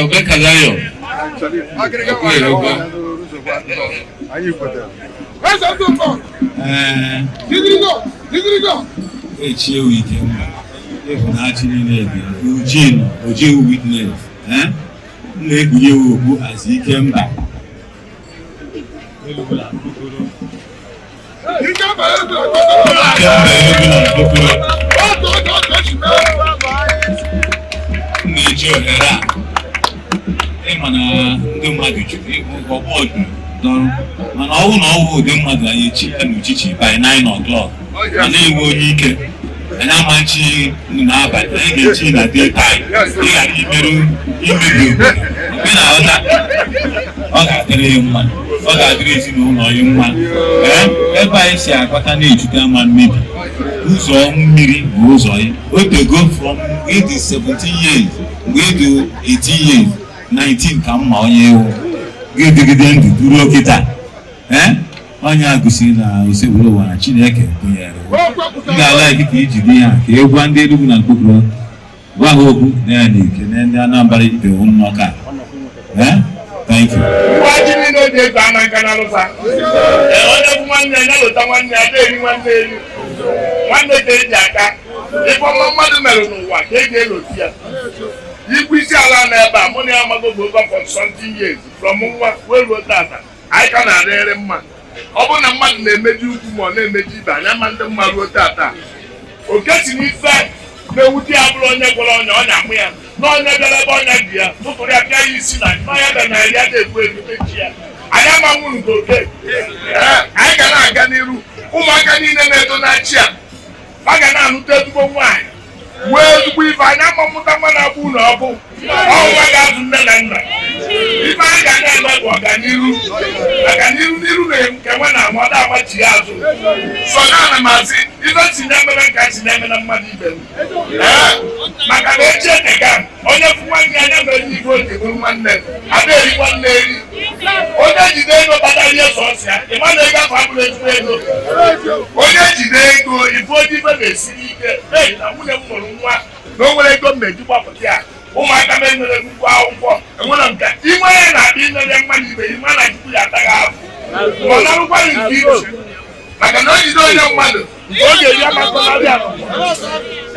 ọbekalayo echi ewu Ikemba efu na achị niile ebe Eugene witness na-ekpunye okpu as Ikemba na-eji ohere a ịma na ndị mmadụ jụrụ ịhụ ọgbọdụ dọrọ mana ọwụ na ọwụ ụdị mmadụ anyị echi ya n'uchichi by 9 o'clock ma na-enwe onye ike anyị amachi n'abalị anyị ga-echi na daytime ị ghara imerụ imebi obodo ị na-aghọta ọ ga-adịrị ya mma ọ ga-adịrị ezinụlọ ya mma ebe anyị si akpata na-ejute ama mmebi ụzọ mmiri bụ ụzọ ya otego from mgbe dị 17 years mgbe dị 18 years 19 ka mma onye ewu ga-edegide ndụ duru okịta onye a gụsiri na usekpuru ụwa na Chineke gụnyere m ga-ala gị ka ijide ya ka e gwa ndị Enugu na Mkpokoro gwa ha okwu na ya na-eke na ndị Anambra ibe nnọka thank you. Waji ni no dey gba na kana lo sa. Onye bụ nwanne ya lota nwanne ya dey nwanne elu. Nwanne dey dị aka. Ife ọma mmadụ mere n'ụwa ka e ga-eloti ya. Igwe isi ala na ebe a mụ na ya amago bụ over for something years from nwa wee ruo tata. Anyị ka na-adịrị mma. Ọ bụ na mmadụ na-emeji ukwu ma ọ na-emeji ibe anya ma ndị mma ruo tata. Oke si n'ife na-ewute ya bụrụ onye gwọrọ ọnya ọ na-amụ ya n'onye bịara ebe ọnya dị ya tụtụrụ ya pịa ya isi na n'ọnya bịa na ya na-ekwu emechi ya anyị amanwụ nke oke anyị ga na-aga n'iru ụmụaka niile na-eto na-achị ya a ga na-anụta ezigbo nwaanyị wee ezigbo ife anyị amamụta nwa na-abụ ụlọ ọkụ ọnwa ga-azụ nne na nna ife anyị ga na-eme bụ ọganiru n'iru na nke nwe na amada agbachi ya azụ so na ana m asị ife si na-emere nka si na-eme na mmadụ ibe m maka na echi etega onye fụ nwanne anya mere n'ife oji bụrụ nwanne ada eri nwanne eri Onye jide ego batara ihe sọsịa, ịma na ego afọ abụrụ ezigbo ego. Onye jide ego, ife onye ife na-esiri ike, ee na nwunye m mụrụ nwa na o nwere ego mmeji gbapụta ya. Ụmụaka m enwere nnukwu akwụkwọ, enwere nke inwe ya na-abịa inere mmadụ ibe ya, ịma na Chukwu ya ataghị afọ. Ọ na-arụkwaghị nke iche, maka na o jide onye mmadụ nke ọ ga-eri amasịlarị ahụ.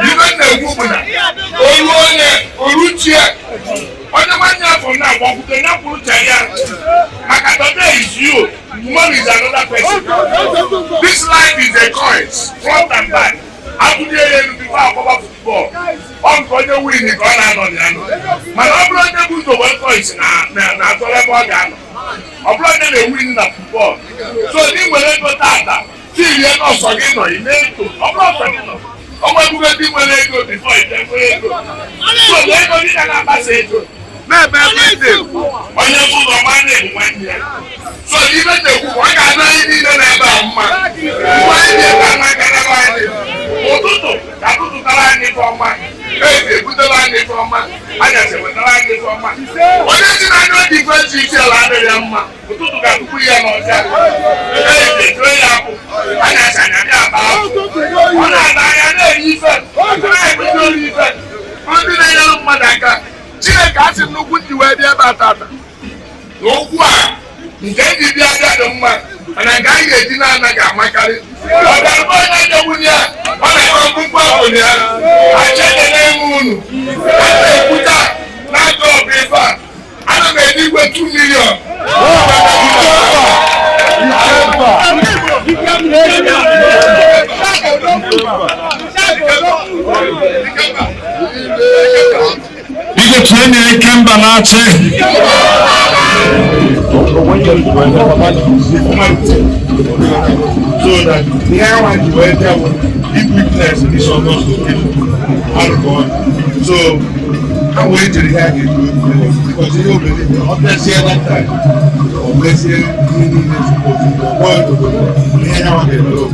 Ibe na-ekwu bụ na olu onye oruchie onye nwanne afọ na-agbakwute na kwuru ya maka today is you, tomorrow is another person. This life is a coin, front and back. Abụghị ya elu bifo agbaba futbọl, ọ nke onye win ka ọ na-anọ ya nọ. Mana ọ bụrụ onye bụ ụzọ wee coins na-atọrọ ebe ọ ga-anọ, ọ bụrụ onye na-ewin na futbọl. So ndị nwere ego tata tirie n'ọsọ gị nọ ị na-eto, ọ bụrụ ọsọ gị nọ o nwebugo ndị nwere ego bifo ite nwere ego. So na ego ndị na-akpasa ego na-ebe ebe onye bụ ụzọ nwa na-ebu nwanne ya. So ibe na-ekwu ọ ga-anọ ihe niile na-ebe a mma nwa anyị ebe a na-agaraba anyị ụtụtụ ga-atụtụtara anyị ife ọma, ezi ebutela anyị ife ọma, anyasị wetara anyị ife ọma. Onye si na anya dị ife ntị isi ala adịghị ya mma, ụtụtụ ga-atụkwu ya n'ọcha, ezi ejuo ya akwụ, anyasị anya bịa aba ahụ. Ọ na-ata anya na-enye ife, na-ebute olu ife, ndị na-enyere mmadụ aka. Chineke asị nnukwu ndị wee dị ebe a tata n'okwu a nke ndị bịa bịa dị mma, mana nke anyị ga-eji na-anaghị amakarị. Ọ bịarụba onye nyewunye ya, ọ na-akpọ mkpụkpụ ahụrụ ya, acheke na-enwe unu. A na-ekwuta n'aka ọbụ ife a, ana m enye igwe 2 million. Igwe tụrụ enyi ike mba na-achị. So that the air one you were there with deep weakness in this August location. So I'm waiting to the hair get good because you believe me. Let's hear that time. Let's hear the word of the hair one get good.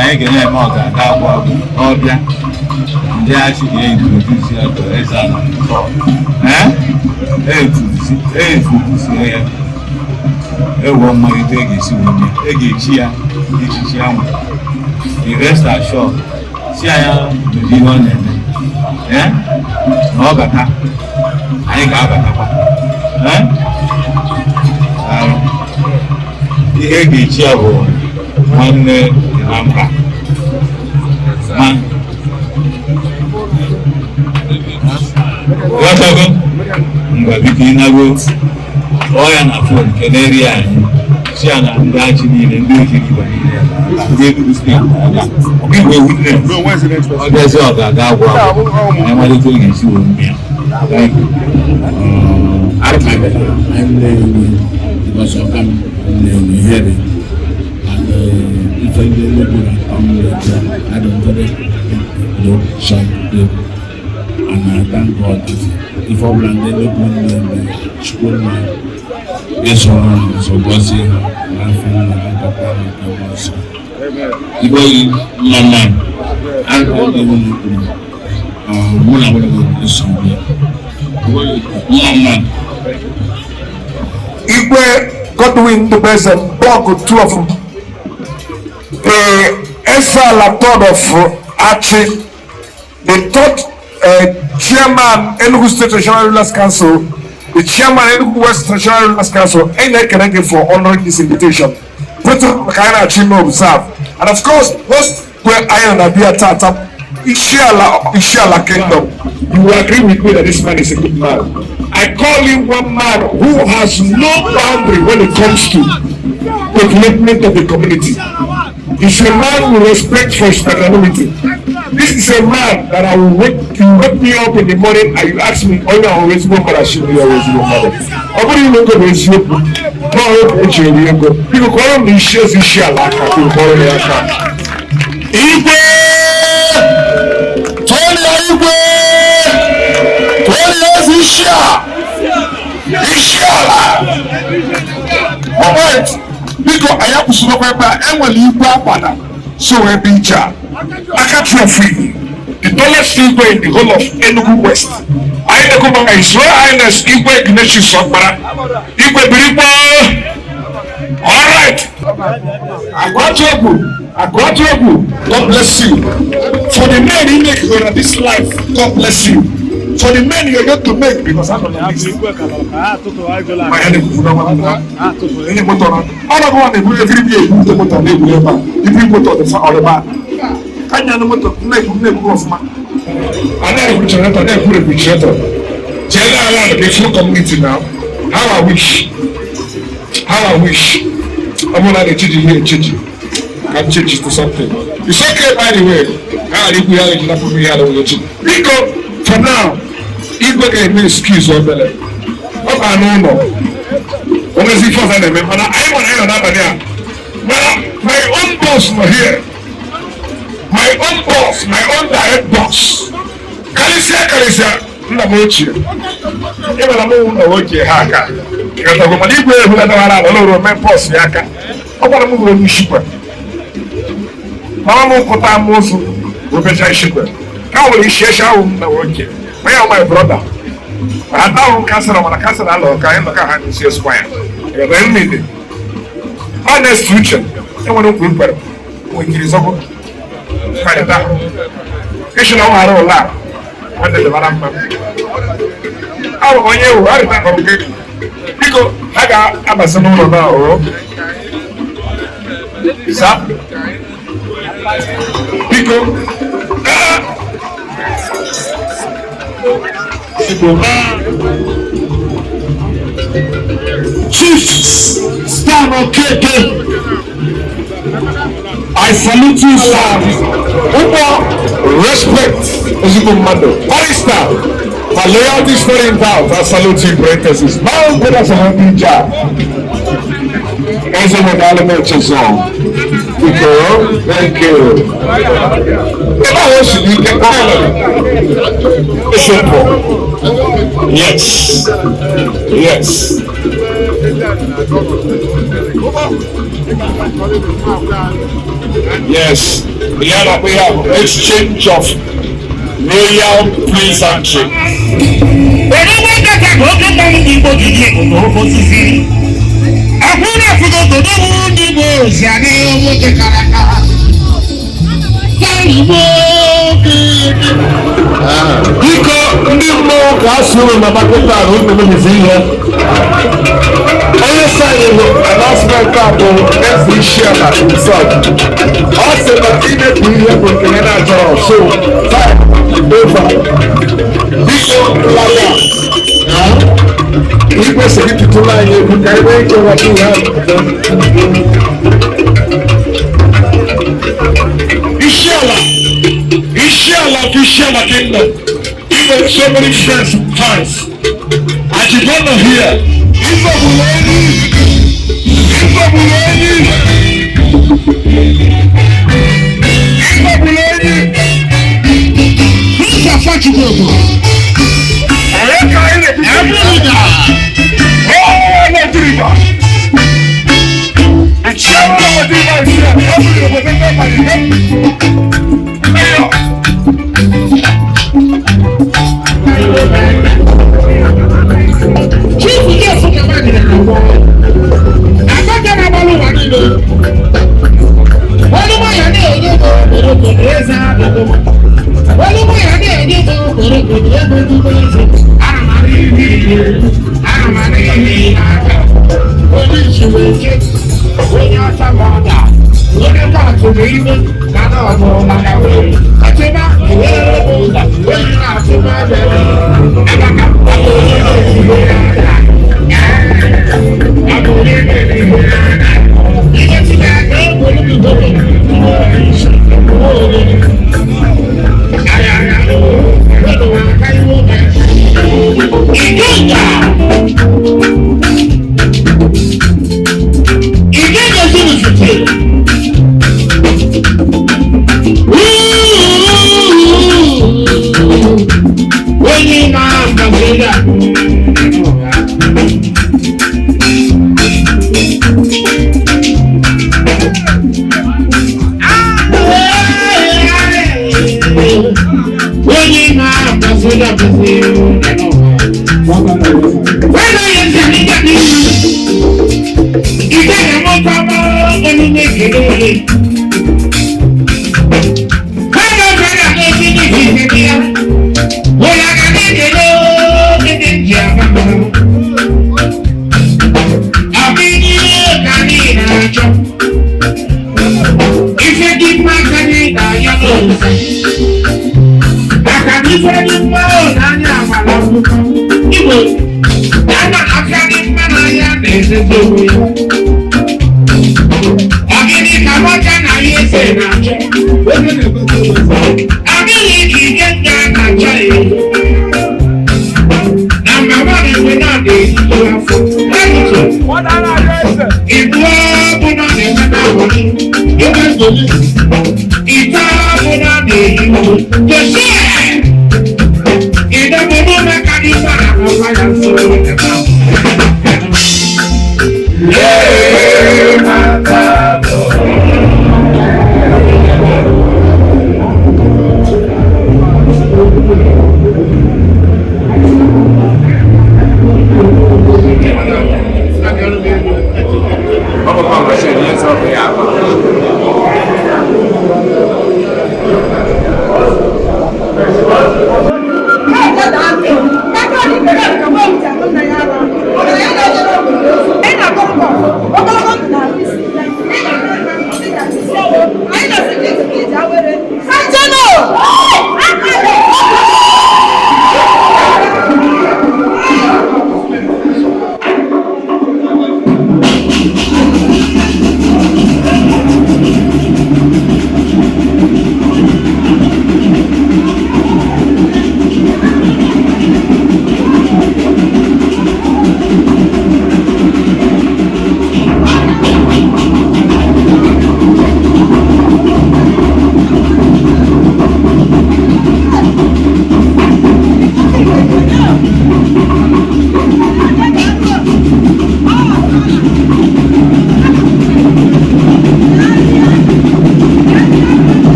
anyị ga-eme ọ ga-aga agwa ọbịa ndị achị ga-introduce ya to eze ala etuzie ya ewo mmalite ga-esi wunye ga-echi ya echichi ya nwe the rest assured si anya ụdị ihe ọ na-eme na ọ bata anyị ga-abatakwa ihe ga-echi ya bụ nwanne na mba ghọtago mgbe biko ịnago ọya na fon keneri anyị si ya na ndị achị niile ndị ojiri igwe niile ndị Enugu steeti igwe wunne ọ gazi ọ ga-aga agwụ anyị malite oge esi wee mmiri if I don't and I thank God if all landed up in the school this one so Gozi Mama and Igwe Godwin the president, block 2 of them. Ofala third of Achi, the third chairman Enugu State Traditional Rulers Council, the chairman Enugu West Traditional Rulers Council, and I can give for honoring this invitation. CHIMA observe, and of course, most where I am at Tata, Ishiala Kingdom. You will agree with me that this man is a good man. I call him one man who has no boundary when it comes to the development of the community. He's a man with respect for his magnanimity. This is a man that I will wake me up in the morning and you ask me, oh, you always go, but I should be always go, mother. bụrụ ime ego bụ eziokwu na ọrụ eji eri ego biko kọrọ m na isi ezi isi ala aka kọrọ ya aka Igwe tụọrọ ya igwe tụọrọ ya ezi isi ala alright biko anyị akwụsịrịkwa ebe a enwere igwe agbada so ebe ije a aka trophy the tallest igwe in the whole of Enugu West anyị na-ekwu maka His Royal Highness Igwe Ignatius Okpara igwe birikpo alright Agwatuogu, God bless you. For the men you make in this life, God bless you. For the men you're going to make, because I'm not listening. My enemy, any motor, all of one, every day, the motor, they will never. If you put on the fire or the back, I know the motor, never of man. I never put a refrigerator. Tell her the full community now. How I wish. I'm going to change here, change it. Can change it to something. It's okay, by the way. Because for now, Igwe can make excuse or better. What I know, honestly, for that, but I want to have that. My own boss not here. My own boss, my own direct boss. Kalisia, Namochi. Even a moon or work here, Haka. Because I'm going to leave who had a little man boss, Yaka. I want to move on shipper. Mama Kota Mosu, Roberta Shipper. How will you share the work here? Where are my brother? I now castle on a castle, I look, I am like a hand in square. You're the enemy. Honest future. I want to put better. When it is over, find it out. You should know how to laugh. Under the Valampa. How are you? I don't know. Because I got Amazon now. Sir? Because Chief Stan Okeke, I salute you, sir. Respect, Ozugbo Barrister, my loyalty is very in doubt. I salute you, parenthesis. My brothers are happy job. As a elementary song. Thank you. Yes. Yes. Yes. We have exchange of royal pleasantry. Biko ndị mmụọ ka a sụrụ na maketa ahụ mmemme ihe onye sayịrị announcement a bụ eze isi ala nsọg ọ sị na imepụ ihe bụ nke ya na-achọrọ so ova biko laga ikwesịrị ịtụtụrụ anyị egwu ka ebe ike wata ihe ahụ Official kingdom. Even so many friends and fans. As you don't know here, who's a fucking people? And shower over the